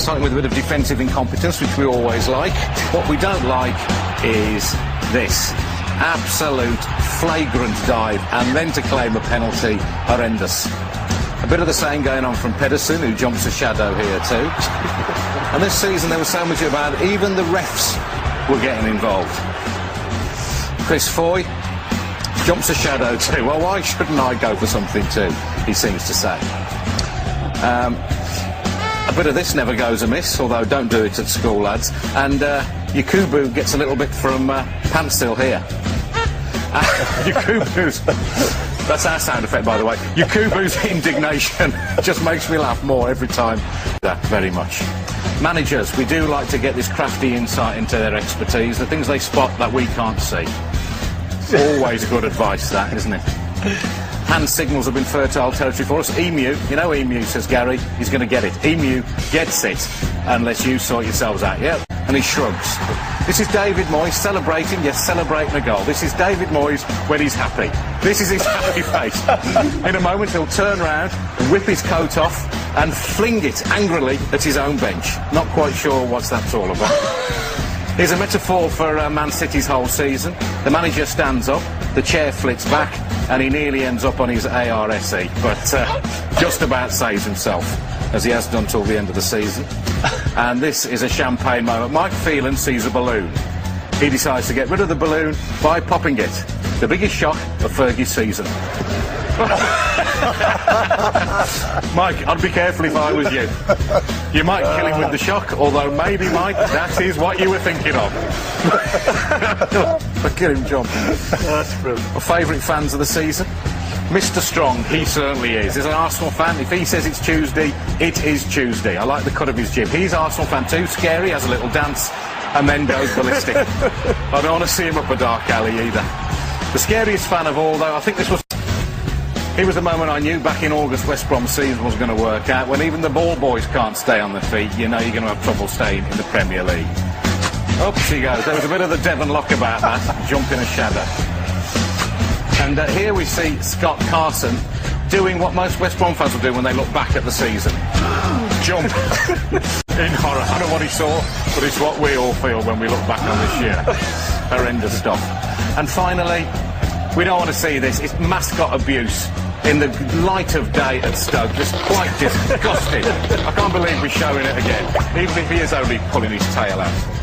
something with a bit of defensive incompetence, which we always like. What we don't like is this. Absolute flagrant dive, and then to claim a penalty, horrendous. A bit of the same going on from Pedersen, who jumps a shadow here too. And this season there was so much about it, even the refs were getting involved. Chris Foy jumps a shadow too. Well, why shouldn't I go for something too, he seems to say. A bit of this never goes amiss, although don't do it at school, lads. And Yakubu gets a little bit from Panstill here. Yakubu's... That's our sound effect, by the way. Yakubu's indignation just makes me laugh more every time. That very much. Managers, we do like to get this crafty insight into their expertise, the things they spot that we can't see. Always good advice, that, isn't it? Hand signals have been fertile territory for us. Emu, you know Emu, says Gary, he's going to get it. Emu gets it, unless you sort yourselves out, yeah? And he shrugs. This is David Moyes celebrating, yes, celebrating a goal. This is David Moyes when he's happy. This is his happy face. In a moment he'll turn round, whip his coat off and fling it angrily at his own bench. Not quite sure what that's all about. Here's a metaphor for Man City's whole season. The manager stands up, the chair flits back, and he nearly ends up on his ARSE, but just about saves himself, as he has done till the end of the season. And this is a champagne moment. Mike Phelan sees a balloon. He decides to get rid of the balloon by popping it. The biggest shock of Fergie's season. Mike, I'd be careful if I was you. You might kill him with the shock, although maybe, Mike, that is what you were thinking of. Look at him jump. That's brilliant. My favourite fans of the season? Mr. Strong, he certainly is. As an Arsenal fan, if he says it's Tuesday, it is Tuesday. I like the cut of his jib. He's an Arsenal fan too. Scary, has a little dance, and then goes ballistic. I don't want to see him up a dark alley either. The scariest fan of all, though, I think this was... It was the moment I knew back in August West Brom's season was going to work out. When even the ball boys can't stay on their feet, you know you're going to have trouble staying in the Premier League. Up she goes. There was a bit of the Devon Lock about that, jumping a shadow. And here we see Scott Carson doing what most West Brom fans will do when they look back at the season. Jump. In horror. I don't know what he saw, but it's what we all feel when we look back on this year. Horrendous stuff. And finally, we don't want to see this. It's mascot abuse in the light of day at Stoke. Just quite disgusting. I can't believe we're showing it again, even if he is only pulling his tail out.